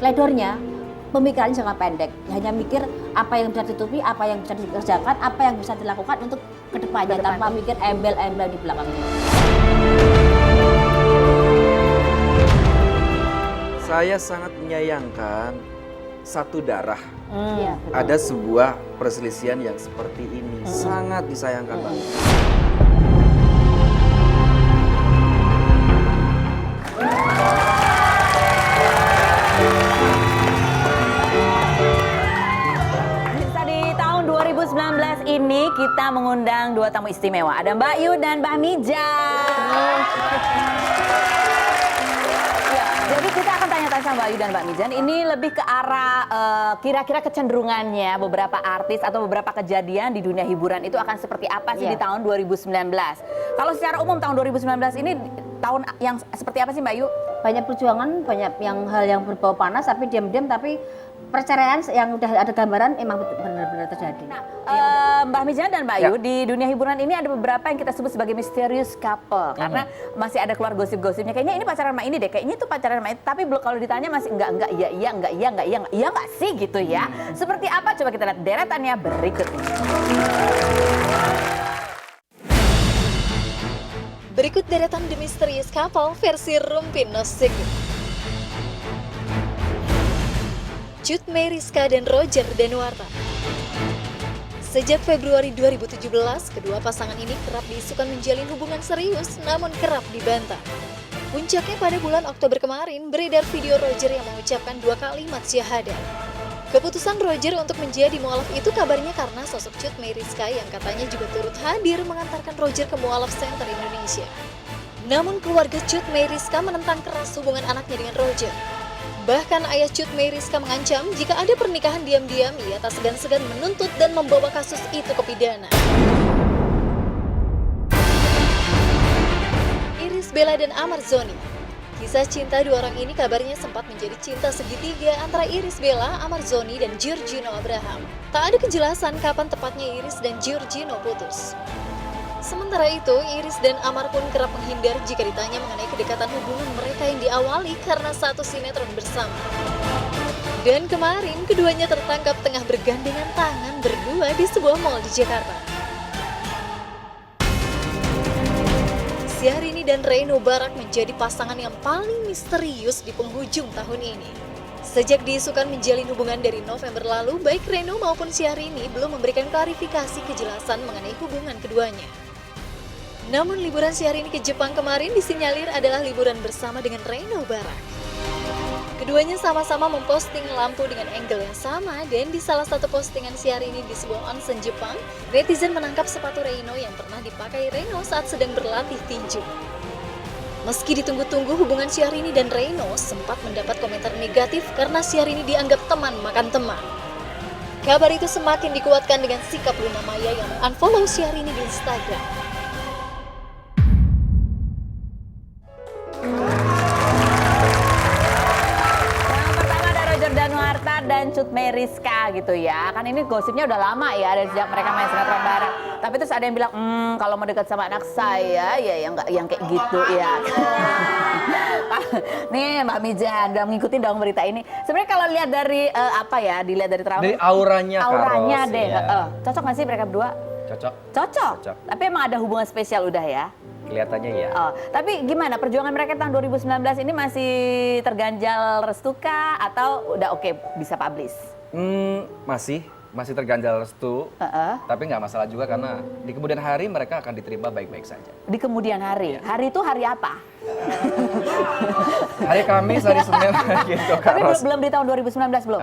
pledornya pemikirannya jangka pendek, hanya mikir apa yang bisa ditutupi, apa yang bisa dikerjakan, apa yang bisa dilakukan untuk kedepannya tanpa mikir embel-embel di belakangnya. Saya sangat menyayangkan satu darah. Iya, betul. Ada sebuah perselisihan yang seperti ini, sangat disayangkan banget. Bisa di tahun 2019 ini kita mengundang dua tamu istimewa. Ada Mbak Yu dan Mbak Mijan. Ya, jadi kita akan tanya-tanya sama Mbak Yu dan Mbak Mijan. Ini lebih ke arah kira-kira kecenderungannya beberapa artis atau beberapa kejadian di dunia hiburan itu akan seperti apa sih di tahun 2019. Kalau secara umum tahun 2019 ini tahun yang seperti apa sih Mbak Yu? Banyak perjuangan, banyak hal yang berbau panas, tapi diam-diam, tapi perceraian yang udah ada gambaran emang benar-benar terjadi. Nah, Mbak Mijan dan Mbak Yu, di dunia hiburan ini ada beberapa yang kita sebut sebagai mysterious couple. Karena masih ada keluar gosip-gosipnya, kayaknya ini pacaran sama ini deh, kayaknya itu pacaran sama itu. Tapi kalau ditanya masih enggak, iya enggak sih gitu ya. Seperti apa? Coba kita lihat deretannya berikut ini. Berikut deretan The Mysterious Couple versi Rumpin Nosik. Cut Meyriska dan Roger Danuarta. Sejak Februari 2017, kedua pasangan ini kerap diisukan menjalin hubungan serius, namun kerap dibantah. Puncaknya pada bulan Oktober kemarin, beredar video Roger yang mengucapkan 2 kalimat syahadat. Keputusan Roger untuk menjadi mualaf itu kabarnya karena sosok Cut Meyriska yang katanya juga turut hadir mengantarkan Roger ke Mualaf Center Indonesia. Namun keluarga Cut Meyriska menentang keras hubungan anaknya dengan Roger. Bahkan ayah Cut Meyriska mengancam jika ada pernikahan diam-diam, ia tak segan-segan menuntut dan membawa kasus itu ke pidana. Iris Bella dan Amar Zoni. Kisah cinta dua orang ini kabarnya sempat menjadi cinta segitiga antara Iris Bella, Amar Zoni, dan Giorgino Abraham. Tak ada kejelasan kapan tepatnya Iris dan Giorgino putus. Sementara itu, Iris dan Amar pun kerap menghindar jika ditanya mengenai kedekatan hubungan mereka yang diawali karena satu sinetron bersama. Dan kemarin, keduanya tertangkap tengah bergandengan tangan berdua di sebuah mal di Jakarta. Syahrini dan Reno Barak menjadi pasangan yang paling misterius di penghujung tahun ini. Sejak diisukan menjalin hubungan dari November lalu, baik Reno maupun Syahrini belum memberikan klarifikasi kejelasan mengenai hubungan keduanya. Namun liburan Syahrini ke Jepang kemarin disinyalir adalah liburan bersama dengan Reno Barak. Keduanya sama-sama memposting lampu dengan angle yang sama, dan di salah satu postingan Syahrini di sebuah onsen Jepang, netizen menangkap sepatu Reno yang pernah dipakai Reno saat sedang berlatih tinju. Meski ditunggu-tunggu, hubungan Syahrini dan Reno sempat mendapat komentar negatif karena Syahrini dianggap teman makan teman. Kabar itu semakin dikuatkan dengan sikap Luna Maya yang unfollow Syahrini di Instagram. Dan Cut Meyriska gitu ya, kan ini gosipnya udah lama ya, dari sejak mereka main sinetron bareng. Tapi terus ada yang bilang, kalau mau dekat sama anak saya ya yang kayak gitu ya. Nih Mbak Mijan udah ngikutin dong berita ini. Sebenarnya kalau lihat dari dilihat dari Dari auranya Karos, deh. ya. Cocok nggak sih mereka berdua? Cocok. Tapi emang ada hubungan spesial udah ya. Kelihatannya ya. Tapi gimana perjuangan mereka tahun 2019 ini masih terganjal restu kah atau udah oke bisa publish? Masih terganjal restu. Tapi nggak masalah juga karena di kemudian hari mereka akan diterima baik-baik saja. Di kemudian hari? Hari itu hari apa? Hari Kamis, hari Senin gitu. Tapi belum di tahun 2019 belum?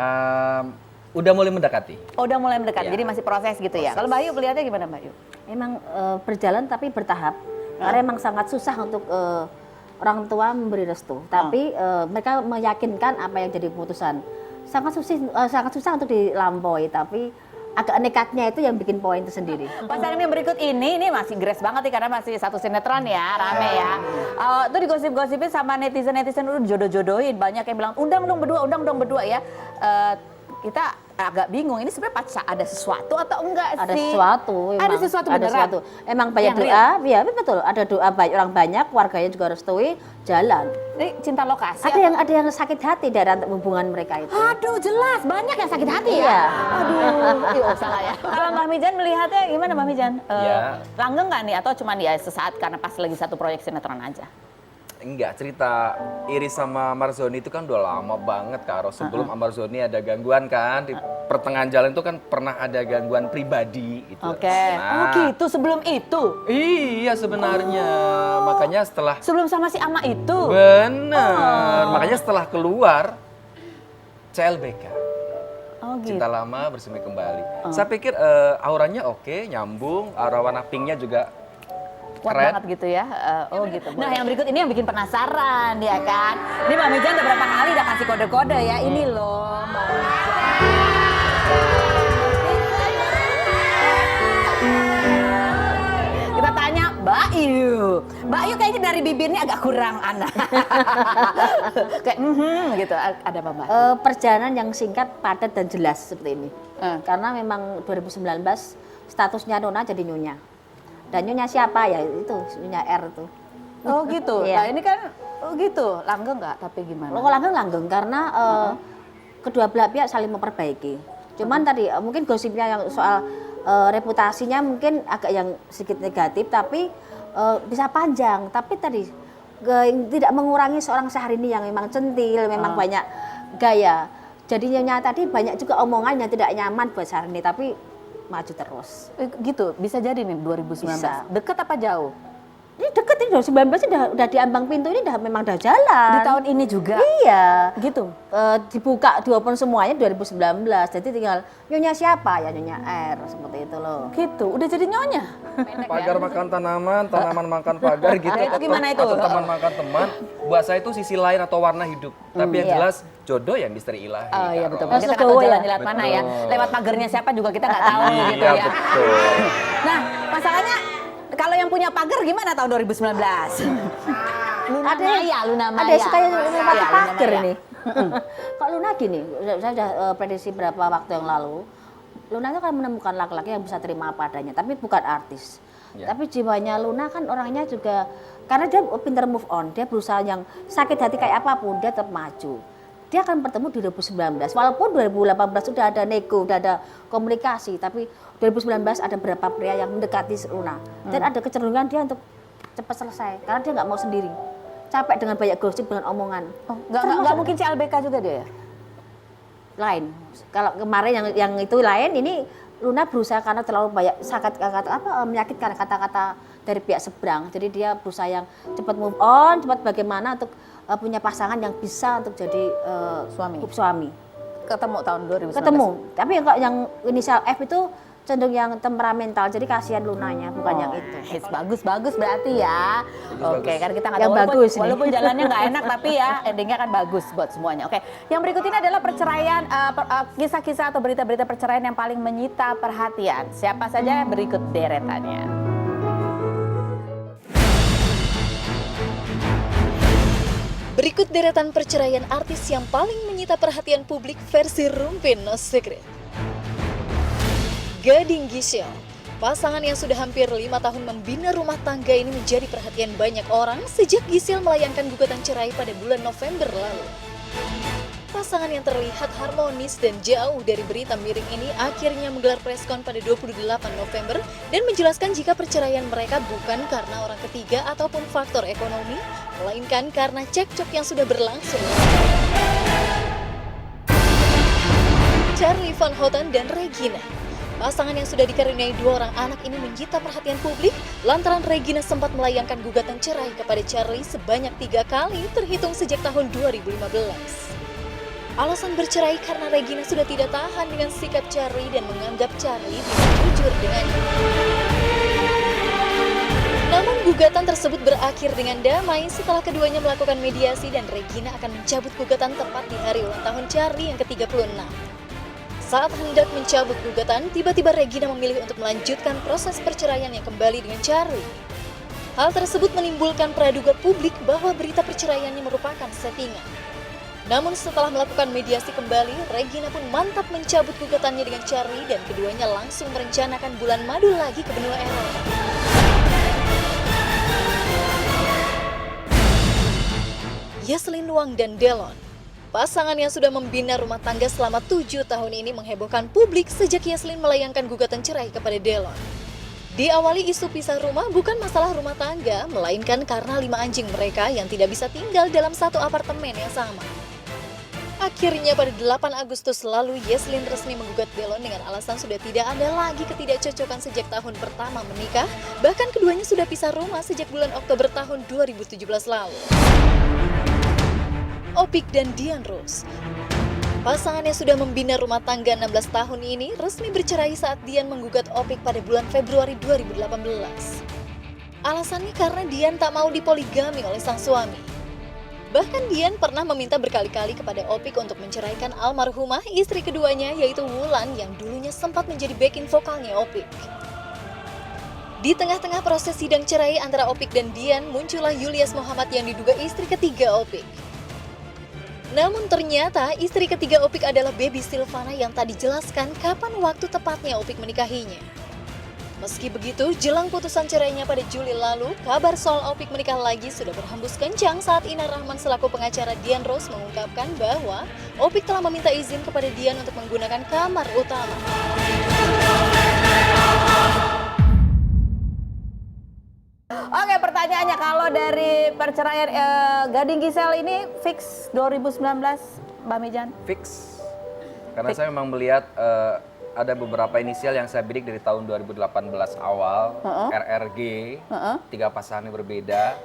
Udah mulai mendekati. Udah mulai mendekati, jadi masih proses gitu ya. Kalau Mbak Yu melihatnya gimana Mbak Yu? Emang berjalan tapi bertahap. Karena emang sangat susah untuk orang tua memberi restu. Tapi mereka meyakinkan apa yang jadi keputusan. Sangat susah untuk dilampaui, tapi agak nekatnya itu yang bikin poin itu sendiri. Pasangan yang berikut ini masih gres banget nih karena masih satu sinetron ya, rame ya. Itu digosip-gosipin sama netizen udah jodoh-jodohin, banyak yang bilang undang dong berdua ya. kita agak bingung ini sebenarnya ada sesuatu atau enggak Ada sih? sesuatu. Ada sesuatu beneran? Emang banyak Yang doa, ya betul. Ada doa baik orang banyak, warganya juga restui, jalan. Ini cinta lokasi. Ada yang sakit hati dari hubungan mereka itu. Aduh, jelas banyak yang sakit hati Iya. ya. Aduh, salah ya. Kalau Mbak Mijan melihatnya gimana Mbak Mijan? Ya. Langgeng nggak nih atau cuman ya sesaat karena pas lagi satu proyek sinetron aja? Enggak, cerita Iris sama Marzoni itu kan udah lama banget Kak Ros. Sebelum Marzoni ada gangguan kan, di pertengahan jalan itu kan pernah ada gangguan pribadi gitu. Oke. Nah, Oh gitu, sebelum itu? iya sebenarnya, makanya setelah Sebelum sama si Ama itu? bener, makanya setelah keluar CLBK. Oh gitu. Cinta lama bersemi kembali. Saya pikir auranya oke, nyambung, aura warna pinknya juga Kuat keren. banget gitu ya. Oh gitu. Nah yang berikut ini yang bikin penasaran ya kan. Ini Mbak Mijan udah berapa kali udah kasih kode-kode ya. Ini loh Mbak Mijan. Kita tanya Mbak Yu. Mbak Yu kayaknya dari bibirnya agak kurang anak. Kayak gitu. Ada apa Mbak? Perjalanan yang singkat, padat dan jelas seperti ini. Karena memang 2019 statusnya Nona jadi Nyonya. Dan Nyonya siapa ya itu Nyonya R tuh. Oh gitu. Iya. Nah ini kan gitu. Langgeng nggak? Tapi gimana? Kalau langgeng karena kedua belah pihak saling memperbaiki. Cuman tadi mungkin gosipnya yang soal reputasinya mungkin agak yang sedikit negatif, tapi bisa panjang. Tapi tadi tidak mengurangi seorang Syahrini yang memang centil, memang banyak gaya. Jadi Nyonya tadi banyak juga omongan yang tidak nyaman buat Syahrini, tapi maju terus. Gitu, bisa jadi nih 2019. Bisa. Deket apa jauh? Ini deket ini 2019 udah di ambang pintu ini memang udah jalan. Di tahun ini juga? Iya. Gitu? Dibuka diopen semuanya 2019. Jadi tinggal Nyonya siapa ya Nyonya R seperti itu loh. Gitu, udah jadi nyonya? Pagar makan tanaman, tanaman makan pagar gitu. Nah, itu gimana itu? Atau teman makan teman. Buat saya itu sisi lain atau warna hidup. Tapi yang Iya. jelas jodoh yang misteri ilahi. Oh iya Kak betul, Ros. kita nggak tahu Legowo ya? jalan lewat mana ya. Betul. Lewat pagarnya siapa juga kita nggak tahu gitu Iya ya. betul. Nah, masalahnya kalau yang punya pagar gimana tahun 2019? Luna Ada yang- Maya, Luna Maya. Ada yang suka yang lewat Iya, Luna pagar Maya. ini. Kok Luna gini, saya sudah prediksi beberapa waktu yang lalu. Luna itu kan menemukan laki-laki yang bisa terima apa adanya, tapi bukan artis. Ya. Tapi jiwanya Luna kan orangnya juga, karena dia pinter move on, dia berusaha yang sakit hati kayak apapun, dia tetap maju. Dia akan bertemu di 2019, walaupun 2018 sudah ada nego, sudah ada komunikasi, tapi 2019 ada beberapa pria yang mendekati Luna. Dan ada kecenderungan dia untuk cepat selesai, karena dia nggak mau sendiri. Capek dengan banyak gosip, dengan omongan. Oh, nggak mungkin CLBK juga dia ya? Lain. Kalau kemarin yang itu lain, ini Luna berusaha karena terlalu banyak menyakitkan kata-kata dari pihak seberang. Jadi dia berusaha yang cepat move on, cepat bagaimana untuk punya pasangan yang bisa untuk jadi suami. Ketemu tahun 2019? Ketemu. Tapi yang inisial F itu cenderung yang temperamental, jadi kasihan Lunanya, bukan yang itu. Bagus berarti ya. Oke, kan kita nggak Yang tahu bagus nih. walaupun jalannya nggak enak tapi ya endingnya kan bagus buat semuanya. Oke, yang berikut ini adalah perceraian, kisah-kisah atau berita-berita perceraian yang paling menyita perhatian. Siapa saja berikut deretannya. Berikut deretan perceraian artis yang paling menyita perhatian publik versi Rumpin No Secret. Gading Gisel, pasangan yang sudah hampir 5 tahun membina rumah tangga ini menjadi perhatian banyak orang sejak Gisel melayangkan gugatan cerai pada bulan November lalu. Pasangan yang terlihat harmonis dan jauh dari berita miring ini akhirnya menggelar preskon pada 28 November dan menjelaskan jika perceraian mereka bukan karena orang ketiga ataupun faktor ekonomi, melainkan karena cekcok yang sudah berlangsung. Charlie Van Houten dan Regina. Pasangan yang sudah dikaruniai 2 orang anak ini menyita perhatian publik lantaran Regina sempat melayangkan gugatan cerai kepada Charlie sebanyak 3 kali terhitung sejak tahun 2015. Alasan bercerai karena Regina sudah tidak tahan dengan sikap Charlie dan menganggap Charlie tidak jujur dengannya. Namun gugatan tersebut berakhir dengan damai setelah keduanya melakukan mediasi dan Regina akan mencabut gugatan tepat di hari ulang tahun Charlie yang ke-36. Saat hendak mencabut gugatan, tiba-tiba Regina memilih untuk melanjutkan proses perceraian yang kembali dengan Charlie. Hal tersebut menimbulkan praduga publik bahwa berita perceraiannya merupakan settingan. Namun setelah melakukan mediasi kembali, Regina pun mantap mencabut gugatannya dengan Charlie dan keduanya langsung merencanakan bulan madu lagi ke benua Eropa. Yeslyn Wang dan Delon, pasangan yang sudah membina rumah tangga selama 7 tahun ini menghebohkan publik sejak Yeslyn melayangkan gugatan cerai kepada Delon. Diawali isu pisah rumah bukan masalah rumah tangga, melainkan karena 5 anjing mereka yang tidak bisa tinggal dalam satu apartemen yang sama. Akhirnya pada 8 Agustus lalu, Yeslyn resmi menggugat Delon dengan alasan sudah tidak ada lagi ketidakcocokan sejak tahun pertama menikah, bahkan keduanya sudah pisah rumah sejak bulan Oktober tahun 2017 lalu. Opik dan Dian Rose, pasangan yang sudah membina rumah tangga 16 tahun ini resmi bercerai saat Dian menggugat Opik pada bulan Februari 2018. Alasannya karena Dian tak mau dipoligami oleh sang suami. Bahkan Dian pernah meminta berkali-kali kepada Opik untuk menceraikan almarhumah istri keduanya yaitu Wulan yang dulunya sempat menjadi backing vokalnya Opik. Di tengah-tengah proses sidang cerai antara Opik dan Dian, muncullah Julius Muhammad yang diduga istri ketiga Opik. Namun ternyata istri ketiga Opik adalah Baby Silvana yang tak dijelaskan kapan waktu tepatnya Opik menikahinya. Meski begitu, jelang putusan cerainya pada Juli lalu, kabar soal Opik menikah lagi sudah berhembus kencang saat Ina Rahman selaku pengacara Dian Rose mengungkapkan bahwa Opik telah meminta izin kepada Dian untuk menggunakan kamar utama. Oke, pertanyaannya kalau dari perceraian Gading Giselle ini fix 2019, Mbak Mijan? Fix. Karena saya memang melihat ada beberapa inisial yang saya bidik dari tahun 2018 awal, RRG, 3 pasangan yang berbeda.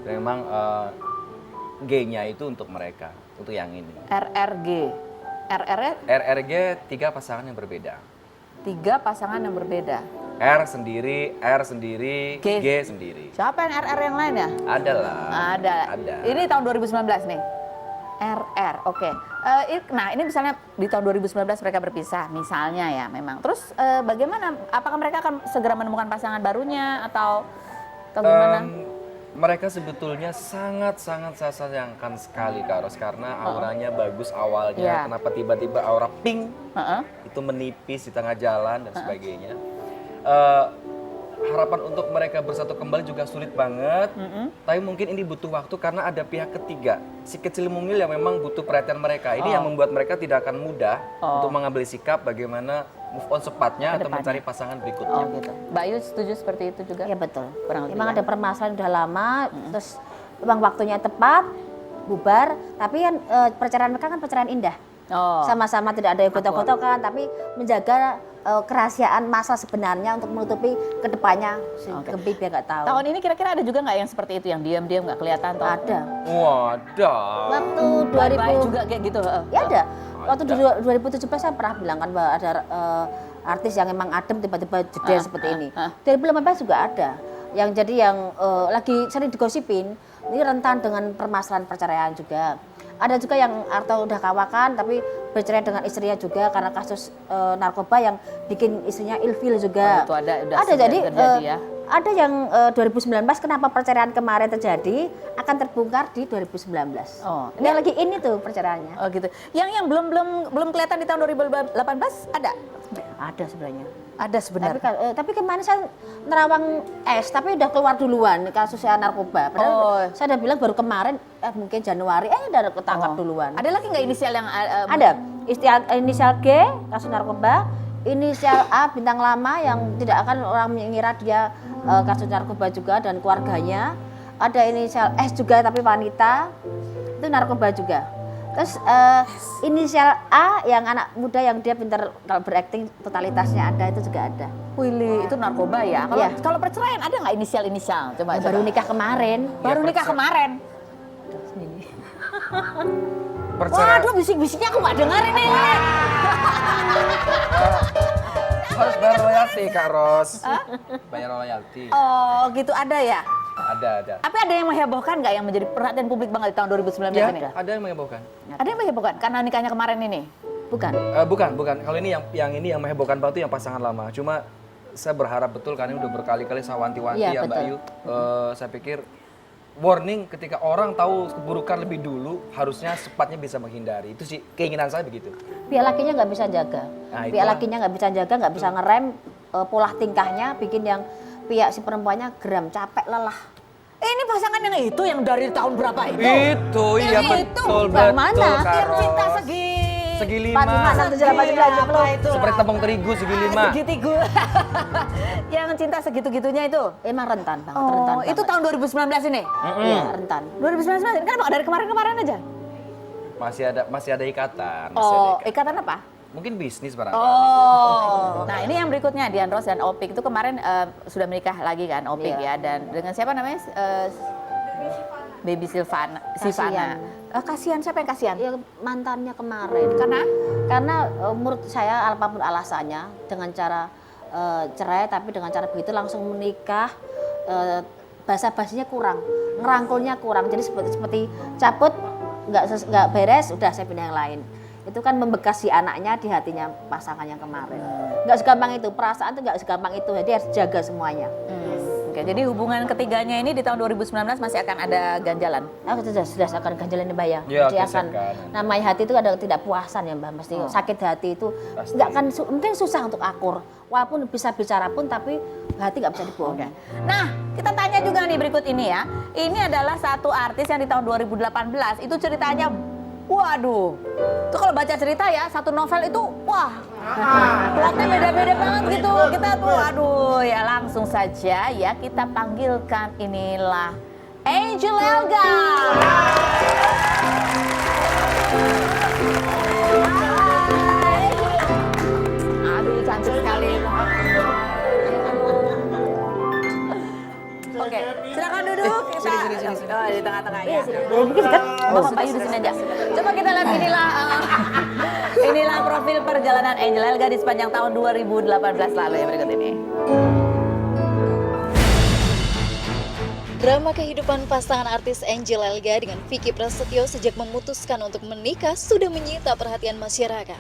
Dan memang G-nya itu untuk mereka, untuk yang ini. RRG. RRG 3 pasangan yang berbeda. 3 pasangan yang berbeda. R sendiri, G sendiri. Siapa yang RR yang lain ya? Ada lah. Ada. Ada. Ini tahun 2019 nih. RR, oke. Nah ini misalnya di tahun 2019 mereka berpisah, misalnya ya memang. Terus bagaimana? Apakah mereka akan segera menemukan pasangan barunya atau gimana? Mereka sebetulnya sangat-sangat saya sayangkan sekali Kak Ros, karena auranya bagus awalnya. Yeah. Kenapa tiba-tiba aura pink itu menipis di tengah jalan dan sebagainya. Harapan untuk mereka bersatu kembali juga sulit banget. Tapi mungkin ini butuh waktu karena ada pihak ketiga, si kecil mungil yang memang butuh perhatian mereka. Ini yang membuat mereka tidak akan mudah untuk mengambil sikap bagaimana move on cepatnya atau mencari pasangan berikutnya. Oh gitu. Mbak Ayu setuju seperti itu juga? Ya betul. Kurang lebih Memang ya. ada permasalahan udah lama, terus memang waktunya tepat, bubar. Tapi kan perceraian mereka kan perceraian indah. Oh. Sama-sama tidak ada yang gotok-gotokan, tapi menjaga kerahasiaan masa sebenarnya untuk menutupi kedepannya si Gempi biar nggak tahu. Tahun ini kira-kira ada juga nggak yang seperti itu, yang diam-diam nggak kelihatan? Atau Ada. Wadah. Waktu Baik 2000 juga kayak gitu. ya ada. Waktu 2017 saya pernah bilang kan bahwa ada artis yang emang adem tiba-tiba jeder seperti ini. 2018 juga ada. Yang lagi sering digosipin, ini rentan dengan permasalahan perceraian juga. Ada juga yang atau udah kawakan tapi bercerai dengan istrinya juga karena kasus narkoba yang bikin istrinya ilfil juga. Oh, itu udah jadi terjadi ya. ada yang 2019 kenapa perceraian kemarin terjadi akan terbongkar di 2019. Oh, ini lagi ini tuh perceraiannya. Oh gitu. Yang belum kelihatan di tahun 2018 ada? Ada sebenarnya. Ada sebenarnya. Tapi kemarin saya nerawang tapi udah keluar duluan kasusnya narkoba. Padahal saya udah bilang baru kemarin mungkin Januari udah ketangkap duluan. Ada lagi nggak inisial yang Ada. Inisial G kasus narkoba, inisial A bintang lama yang tidak akan orang mengira dia kasus narkoba juga dan keluarganya. Ada inisial S juga tapi wanita. Itu narkoba juga. Terus inisial A yang anak muda yang dia pintar kalau berakting totalitasnya ada itu juga ada. Willy itu narkoba ya. Kalau perceraian ada nggak inisial? Coba. Baru nikah kemarin. Kemarin. Perceraian. Waduh, bisik-bisiknya aku nggak dengar ini. Harus bayar royalti Kak Ros. Bayar royalti. Oh gitu, ada ya? Ada. Tapi ada yang menghebohkan nggak yang menjadi perhatian publik banget di tahun 2019 Ya, ini? ada yang menghebohkan. Ada yang menghebohkan karena nikahnya kemarin ini? Bukan. Bukan. Kalau ini yang menghebohkan banget itu yang pasangan lama. Cuma saya berharap betul karena udah berkali-kali saya wanti-wanti Iya, ya Mbak betul. Ayu. Saya pikir warning ketika orang tahu keburukan lebih dulu, harusnya sepatnya bisa menghindari. Itu sih keinginan saya begitu. Pihak lakinya nggak bisa jaga. Nah, Pihak itulah. lakinya nggak bisa jaga, nggak bisa ngerem pola tingkahnya, bikin yang pihak si perempuannya geram, capek, lelah. Ini pasangan yang itu yang dari tahun berapa itu? Itu, iya Yang itu, betul, Bang, betul, mana? Yang Karos. cinta segi. Segi 4, 5, 6, 7, 8, 9, 10. Itu Seperti tepung terigu segi 5. Segitigu. Yang cinta segitu-gitunya itu. Emang rentan banget, rentan Oh, itu banget. tahun 2019 ini. Iya, rentan. 2019 kan dari kemarin-kemarin aja. Masih ada ikatan. Oh, ikatan apa? Mungkin bisnis barangkali. Oh, nah ini yang berikutnya Dian Rose dan Opik itu kemarin sudah menikah lagi kan Opik Iya. ya, dan dengan siapa namanya? Baby Silvana. Kasian. Kasihan, siapa yang kasihan? Ya mantannya kemarin. Karena menurut saya apapun alasannya, dengan cara cerai tapi dengan cara begitu langsung menikah, basa-basinya kurang, ngerangkulnya kurang. Jadi seperti cabut nggak beres, udah saya pindah yang lain. Itu kan membekas si anaknya di hatinya pasangan yang kemarin. Nggak segampang itu, perasaan tuh nggak segampang itu, jadi harus jaga semuanya. Oke, jadi hubungan ketiganya ini di tahun 2019 masih akan ada ganjalan. Aku sudah akan ganjalan Mbak ya. Ya, Jadi oke, akan siapkan. namanya hati itu ada ketidakpuasan ya Mbak. Mesti sakit hati itu Pasti. nggak kan mungkin susah untuk akur. Walaupun bisa bicara pun tapi hati nggak bisa dibohong. Nah, kita tanya juga nih berikut ini ya. Ini adalah satu artis yang di tahun 2018 itu ceritanya, waduh. Itu kalau baca cerita ya, satu novel itu, wah, plotnya beda-beda banget gitu. Kita tuh, aduh, ya langsung saja ya kita panggilkan, inilah Angel Elga. Hai. Aduh, cantik sekali. Oke, silakan duduk. Kita Oh, di tengah-tengah ya. Bapak Bayu di sini aja. Coba kita lihat inilah profil perjalanan Angel Elga di sepanjang tahun 2018 lalu ya, berikut ini. Drama kehidupan pasangan artis Angel Elga dengan Vicky Prasetyo sejak memutuskan untuk menikah sudah menyita perhatian masyarakat.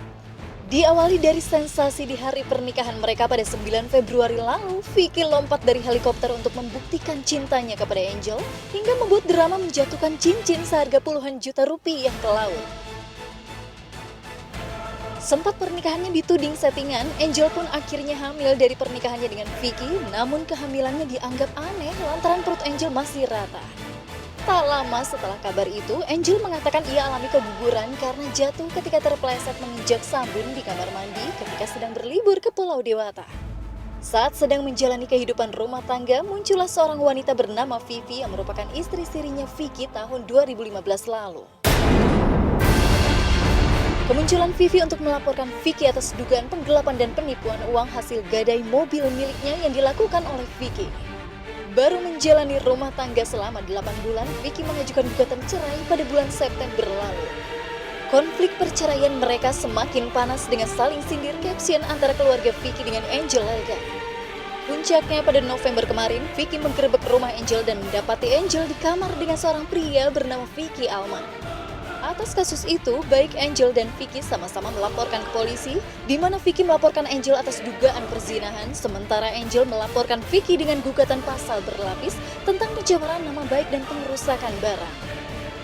Diawali dari sensasi di hari pernikahan mereka pada 9 Februari lalu, Vicky lompat dari helikopter untuk membuktikan cintanya kepada Angel hingga membuat drama menjatuhkan cincin seharga puluhan juta rupiah ke laut. Sempat pernikahannya dituding settingan, Angel pun akhirnya hamil dari pernikahannya dengan Vicky, namun kehamilannya dianggap aneh lantaran perut Angel masih rata. Tak lama setelah kabar itu, Angel mengatakan ia alami keguguran karena jatuh ketika terpeleset menginjak sabun di kamar mandi ketika sedang berlibur ke Pulau Dewata. Saat sedang menjalani kehidupan rumah tangga, muncullah seorang wanita bernama Vivi yang merupakan istri sirinya Vicky tahun 2015 lalu. Kemunculan Vivi untuk melaporkan Vicky atas dugaan penggelapan dan penipuan uang hasil gadai mobil miliknya yang dilakukan oleh Vicky. Baru menjalani rumah tangga selama 8 bulan, Vicky mengajukan gugatan cerai pada bulan September lalu. Konflik perceraian mereka semakin panas dengan saling sindir caption antara keluarga Vicky dengan Angel Elga. Puncaknya pada November kemarin, Vicky menggerebek rumah Angel dan mendapati Angel di kamar dengan seorang pria bernama Vicky Alman. Atas kasus itu, baik Angel dan Vicky sama-sama melaporkan ke polisi, di mana Vicky melaporkan Angel atas dugaan perzinahan, sementara Angel melaporkan Vicky dengan gugatan pasal berlapis tentang pencemaran nama baik dan pengerusakan barang.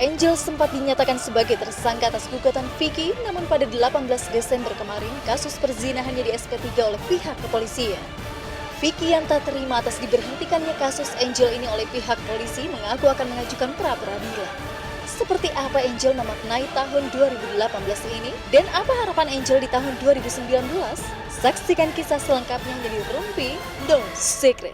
Angel sempat dinyatakan sebagai tersangka atas gugatan Vicky, namun pada 18 Desember kemarin, kasus perzinahannya di SP3 oleh pihak kepolisian. Vicky yang tak terima atas diberhentikannya kasus Angel ini oleh pihak polisi mengaku akan mengajukan pra-peradilan. Seperti apa Angel memaknai tahun 2018 ini dan apa harapan Angel di tahun 2019? Saksikan kisah selengkapnya di Rumpi No Secret.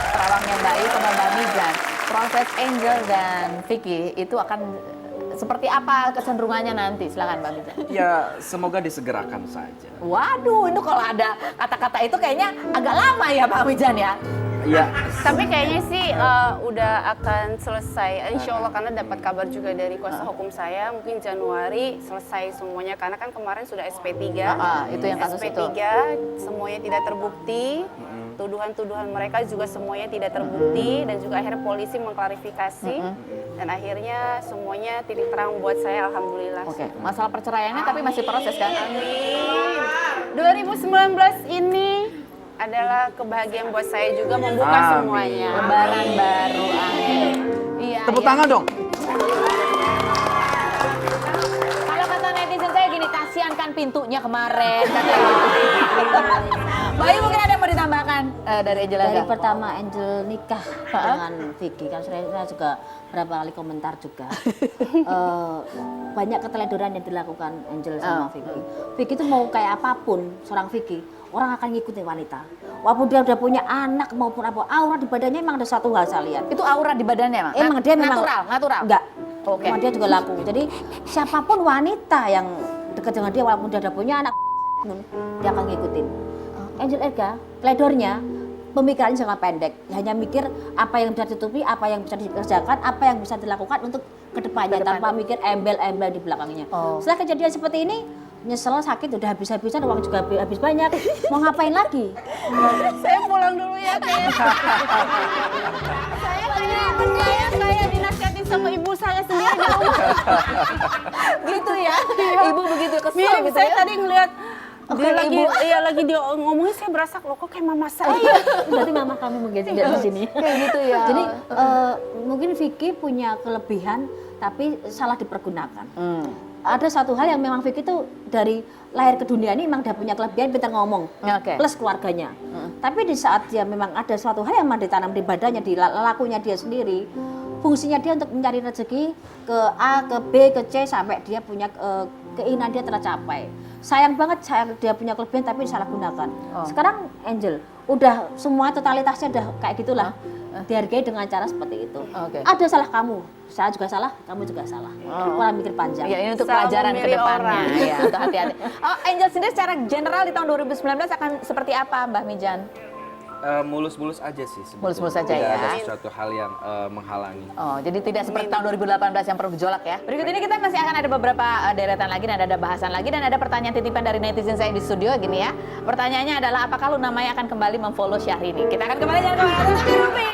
Terawangnya Mbak Ayu sama Mbak Mizan, proses Angel dan Vicky itu akan seperti apa kecenderungannya nanti? Silakan Mbak Mizan. Ya, semoga disegerakan saja. Waduh, itu kalau ada kata-kata itu kayaknya agak lama ya Pak Mizan ya? Ya, Tapi kayaknya sih udah akan selesai, insya Allah, karena dapat kabar juga dari kuasa hukum saya, mungkin Januari selesai semuanya, karena kan kemarin sudah SP3. Itu yang kasus SP3 itu. semuanya tidak terbukti, tuduhan-tuduhan mereka juga semuanya tidak terbukti, dan juga akhirnya polisi mengklarifikasi, dan akhirnya semuanya titik terang buat saya, alhamdulillah. Oke, masalah perceraiannya tapi masih proses kan? Amin. 2019 ini adalah kebahagiaan buat saya juga membuka Amin. semuanya. Lebaran baru, amin. Iya. Tepuk iya. tangan dong. Kalau kata netizen saya gini, kasihan kan pintunya kemarin. Katanya gitu. Bayu mungkin ada yang mau ditambahkan dari Angel Dari Elga? pertama Angel nikah dengan Vicky, kan saya juga berapa kali komentar juga. Banyak keteledoran yang dilakukan Angel sama Vicky. Vicky itu mau kayak apapun, seorang Vicky, orang akan ngikutin wanita. Walaupun dia udah punya anak maupun apa, aura di badannya emang ada satu hal saya lihat. Itu aura di badannya, Mak? Emang dia memang natural. Enggak. Oke. Cuma dia juga laku. Jadi siapapun wanita yang dekat dengan dia walaupun dia udah punya anak, dia akan ngikutin. Angel Elga, pledornya pemikirannya sangat pendek. Hanya mikir apa yang bisa ditutupi, apa yang bisa dikerjakan, apa yang bisa dilakukan untuk kedepannya tanpa mikir embel-embel di belakangnya. Setelah kejadian seperti ini, nyesel, sakit, udah habis-habisan, uang juga habis banyak. Mau ngapain lagi? Saya pulang dulu ya, Teh. Saya kayak dinasihatin sama ibu saya sendiri di rumah. Gitu ya? Ibu begitu kesel Mirip gitu saya ya? tadi ngeliat Oke, dia lagi, Ibu. iya lagi dia ngomongin, saya berasa loh kok kayak mama saya. Berarti mama kami mungkin tidak di sini. Kayak gitu ya? Jadi mungkin Vicky punya kelebihan tapi salah dipergunakan. Ada satu hal yang memang Vicky itu dari lahir ke dunia ini memang dia punya kelebihan pintar ngomong. Oke. Plus keluarganya. Tapi di saat dia memang ada suatu hal yang memang ditanam di badannya, di lakunya dia sendiri, fungsinya dia untuk mencari rezeki ke A, ke B, ke C sampai dia punya keinginan dia tercapai. Sayang banget dia punya kelebihan tapi disalahgunakan. Sekarang Angel udah semua totalitasnya udah kayak gitulah. Dihargai dengan cara seperti itu. Oke. Ada salah kamu, saya juga salah, kamu juga salah. Orang mikir panjang. Ya, ini untuk Selalu pelajaran ke memilih depannya. orang. Ya, untuk hati-hati. Oh, Angel sendiri secara general di tahun 2019 akan seperti apa, Mbak Mijan? Mulus-mulus aja sih sebetulnya. Mulus-mulus aja Tidak ya. ada sesuatu hal yang menghalangi. Oh, jadi tidak seperti tahun 2018 yang perlu gejolak ya. Berikut ini kita masih akan ada beberapa deretan lagi dan ada bahasan lagi dan ada pertanyaan titipan dari netizen saya di studio gini ya. Pertanyaannya adalah apakah Luna Maya akan kembali memfollow Syahrini? Kita akan kembali jangan kemana-mana. Tetap di Rupi.